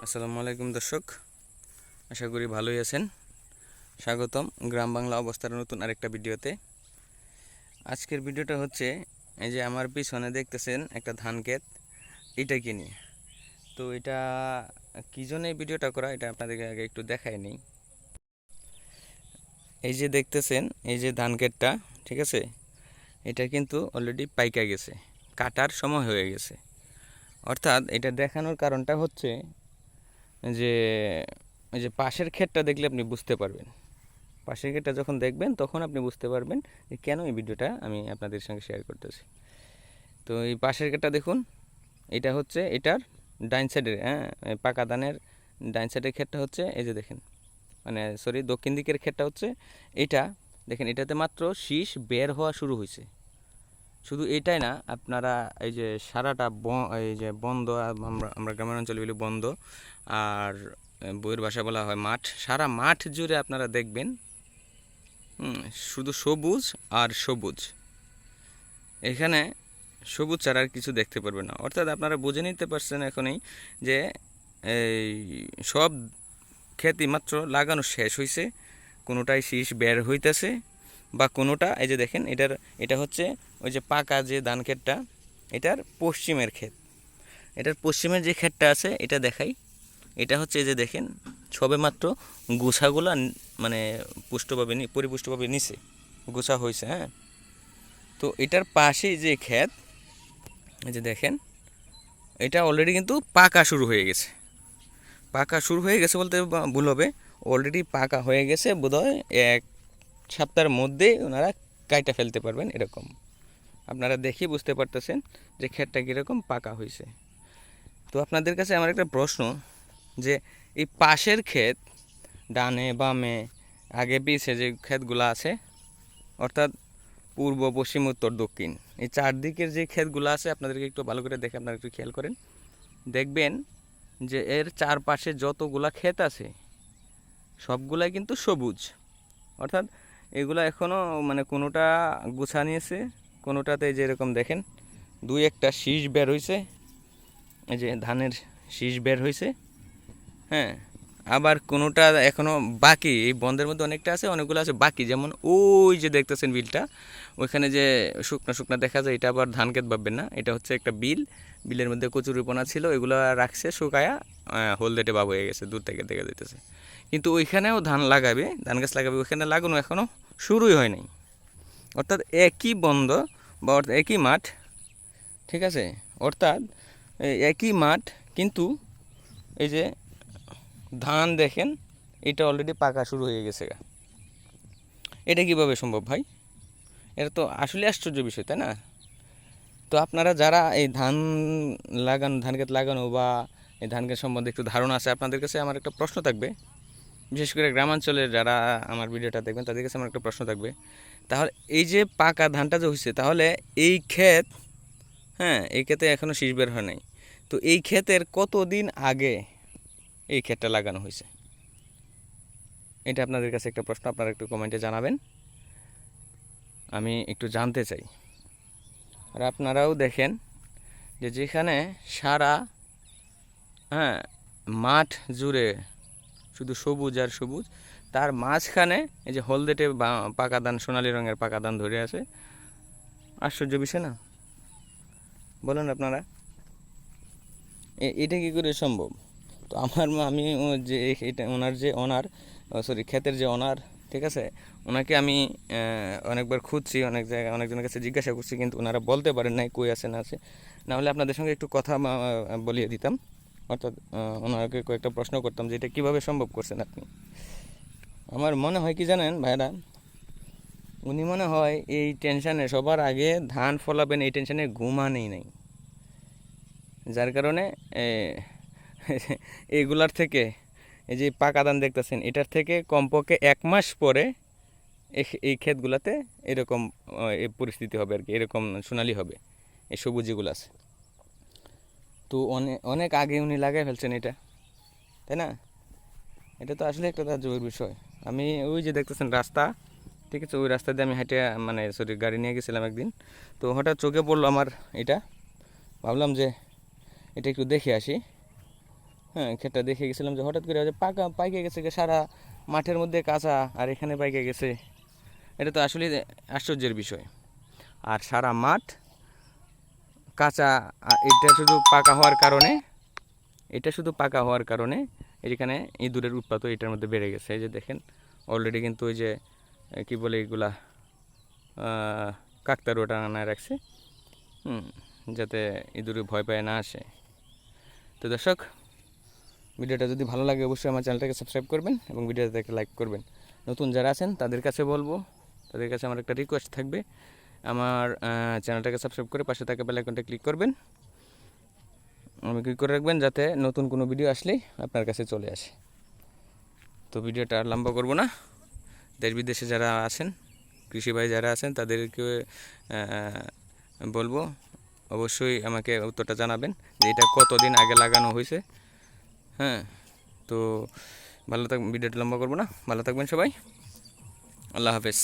আসসালামু আলাইকুম দর্শক, আশা করি ভালোই আছেন। স্বাগতম গ্রাম বাংলা অবস্থার নতুন আরেকটা ভিডিওতে। আজকের ভিডিওটা হচ্ছে এই যে আমার পিছনে দেখতেছেন একটা ধান ক্ষেত, এটাকে নিয়ে। তো এটা কী জন্য এই ভিডিওটা করা, এটা আপনাদেরকে আগে একটু দেখাই নেই। এই যে দেখতেছেন এই যে ধান ক্ষেতটা, ঠিক আছে, এটা কিন্তু অলরেডি পাইকা গেছে, কাটার সময় হয়ে গেছে। অর্থাৎ এটা দেখানোর কারণটা হচ্ছে যে এই যে পাশের ক্ষেতটা দেখলে আপনি বুঝতে পারবেন। পাশের ক্ষেতটা যখন দেখবেন তখন আপনি বুঝতে পারবেন যে কেন এই ভিডিওটা আমি আপনাদের সঙ্গে শেয়ার করতেছি। তো এই পাশের ক্ষেতটা দেখুন, এটা হচ্ছে এটার ডাইন সাইডের, পাকা ধানের ডাইন সাইডের ক্ষেতটা হচ্ছে এই যে দেখেন, মানে সরি দক্ষিণ দিকের ক্ষেতটা হচ্ছে এটা। দেখেন এটাতে মাত্র শীষ বের হওয়া শুরু হয়েছে। শুধু এটাই না, আপনারা এই যে সারাটা এই যে বন্ধ, আমরা গ্রামের অঞ্চলে বলি বন্ধ, আর বইয়ের ভাষা বলা হয় মাঠ, সারা মাঠ জুড়ে আপনারা দেখবেন শুধু সবুজ আর সবুজ। এখানে সবুজ ছাড়া আর কিছু দেখতে পারবেন না। অর্থাৎ আপনারা বুঝে নিতে পারছেন এখনই যে এই সব ক্ষেতই মাত্র লাগানো শেষ হয়েছে, কোনোটাই শীষ বের হইতেছে, বা কোনোটা এই যে দেখেন এটা হচ্ছে ওই যে পাকা যে ধান ক্ষেতটা, এটার পশ্চিমের ক্ষেত। এটার পশ্চিমের যে ক্ষেতটা আছে এটা দেখাই, এটা হচ্ছে এই যে দেখেন সবে মাত্র গোছাগুলা মানে পুষ্টভাবে পরিপুষ্টভাবে নিচে গোছা হয়েছে। হ্যাঁ, তো এটার পাশেই যে ক্ষেত, এই যে দেখেন এটা অলরেডি কিন্তু পাকা শুরু হয়ে গেছে। পাকা শুরু হয়ে গেছে বলতে ভুল হবে, অলরেডি পাকা হয়ে গেছে, বোধহয় 1 সপ্তাহের মধ্যেই ওনারা কাইটা ফেলতে পারবেন এরকম। আপনারা দেখে বুঝতে পারতেছেন যে ক্ষেতটা কীরকম পাকা হয়েছে। তো আপনাদের কাছে আমার একটা প্রশ্ন, যে এই পাশের ক্ষেত ডানে বামে আগে পিছে যে ক্ষেতগুলো আছে, অর্থাৎ পূর্ব পশ্চিম উত্তর দক্ষিণ, এই চারদিকের যে ক্ষেতগুলো আছে আপনাদেরকে একটু ভালো করে দেখে আপনারা একটু খেয়াল করেন, দেখবেন যে এর চারপাশে যতগুলা ক্ষেত আছে সবগুলাই কিন্তু সবুজ। অর্থাৎ এগুলো এখনও মানে কোনোটা গুছা নিয়েছে, কোনোটাতে যে এরকম দেখেন 2-1টা শীষ বের হয়েছে, এই যে ধানের শীষ বের হয়েছে। হ্যাঁ, আবার কোনোটা এখনও বাকি, এই বন্ধের মধ্যে অনেকটা আছে, অনেকগুলো আছে বাকি। যেমন ওই যে দেখতেছেন বিলটা, ওইখানে যে শুকনা শুকনা দেখা যায়, এটা আবার ধান ক্ষেত ভাববেন না, এটা হচ্ছে একটা বিলের মধ্যে কচুরিপনা ছিল, এগুলো রাখছে শুকায়া হলদেটে ভাব হয়ে গেছে, দূর থেকে দেখা যাইতেছে। কিন্তু ওইখানেও ধান লাগাবে, ধান গাছ লাগাবে, ওইখানে লাগানো এখনও শুরুই হয় নাই। অর্থাৎ একই বন্ধ বা একই মাঠ, ঠিক আছে, অর্থাৎ একই মাঠ, কিন্তু এই যে ধান দেখেন এটা অলরেডি পাকা শুরু হয়ে গেছে। এটা কিভাবে সম্ভব ভাই? এটা তো আসলে আশ্চর্য বিষয়, তাই না? তো আপনারা যারা এই ধান ক্ষেত লাগানো বা এই ধান ক্ষেত সম্বন্ধে একটু ধারণা আছে, আপনাদের কাছে আমার একটা প্রশ্ন থাকবে, বিশেষ করে গ্রামাঞ্চলের যারা আমার ভিডিওটা দেখবেন তাদের কাছে আমার একটা প্রশ্ন থাকবে। তাহলে এই যে পাকা ধানটা যে হয়েছে, তাহলে এই ক্ষেত, হ্যাঁ, এই ক্ষেতে এখনও শীষ বের হয় নাই, তো এই ক্ষেতের কতদিন আগে এই ক্ষেতটা লাগানো হয়েছে? এটা আপনাদের কাছে একটা প্রশ্ন, আপনারা একটু কমেন্টে জানাবেন, আমি একটু জানতে চাই। আর আপনারাও দেখেন যে যেখানে সারা, হ্যাঁ, মাঠ জুড়ে শুধু সবুজ আর সবুজ, তার মাঝখানে এই যে হলদেটে পাকা ধান, সোনালি রঙের পাকা ধান ধরে আছে। আশ্চর্য বিষয় না? বলুন আপনারা, এটা কী করে সম্ভব? তো আমি যে এটা ওনার যে সরি ক্ষেতের যে ওনার, ঠিক আছে, ওনাকে আমি অনেকবার খুঁজছি, অনেক জায়গায় অনেকজনের কাছে জিজ্ঞাসা করছি, কিন্তু ওনারা বলতে পারেন নাই কই আছে না আছে। নাহলে আপনাদের সঙ্গে একটু কথা বলিয়ে দিতাম, অর্থাৎ ওনাকে কয়েকটা প্রশ্ন করতাম যে এটা কীভাবে সম্ভব করছেন আপনি। আমার মনে হয় কি জানেন ভাইরা, উনি মনে হয় এই টেনশানে সবার আগে ধান ফলাবেন এই টেনশানে ঘুমানেই নাই, যার কারণে এইগুলার থেকে, এই যে পাকা ধান দেখতেছেন, এটার থেকে কমপক্ষে 1 মাস পরে এই ক্ষেতগুলোতে এরকম এই পরিস্থিতি হবে আর কি, এরকম সোনালি হবে এই সবুজিগুলো আছে। তো অনেক অনেক আগে উনি লাগাই ফেলছেন এটা, তাই না? এটা তো আসলে একটা তাজ্জবের বিষয়। আমি ওই যে দেখতেছেন রাস্তা, ঠিক আছে, ওই রাস্তা দিয়ে আমি হেঁটে মানে সরি গাড়ি নিয়ে গেছিলাম একদিন, তো হঠাৎ চোখে পড়লো আমার এটা, ভাবলাম যে এটা একটু দেখে আসি। হ্যাঁ, ক্ষেতটা দেখে গেছিলাম যে হঠাৎ করে যে পাইকে গেছে সারা মাঠের মধ্যে কাঁচা, আর এখানে পাইকে গেছে। এটা তো আসলে আশ্চর্যের বিষয়। আর সারা মাঠ কাঁচা, এটা শুধু পাকা হওয়ার কারণে এখানে ইঁদুরের উৎপাতও এটার মধ্যে বেড়ে গেছে। এই যে দেখেন অলরেডি কিন্তু ওই যে কি বলে এগুলা কাকতাড়ুয়া টানায় রাখছে, যাতে ইঁদুরে ভয় পায় না আসে। তো দর্শক, ভিডিওটা যদি ভালো লাগে অবশ্যই আমার চ্যানেলটাকে সাবস্ক্রাইব করবেন এবং ভিডিওটাতে একটা লাইক করবেন। নতুন যারা আছেন তাদের কাছে বলবো, তাদের কাছে আমার একটা রিকোয়েস্ট থাকবে, আমার চ্যানেলটাকে সাবস্ক্রাইব করে পাশে থাকা বেল আইকনটা ক্লিক করবেন, ক্লিক করে রাখবেন যাতে নতুন কোনো ভিডিও আসলেই আপনার কাছে চলে আসে। তো ভিডিওটা আর লম্বা করবো না। দেশ বিদেশে যারা আছেন, কৃষি ভাই যারা আছেন, তাদেরকে বলবো অবশ্যই আমাকে উত্তরটা জানাবেন যে এটা কতদিন আগে লাগানো হয়েছে। হ্যাঁ, তো ভিডিওটা লম্বা করবো না, ভালো থাকবেন সবাই, আল্লাহ হাফেজ।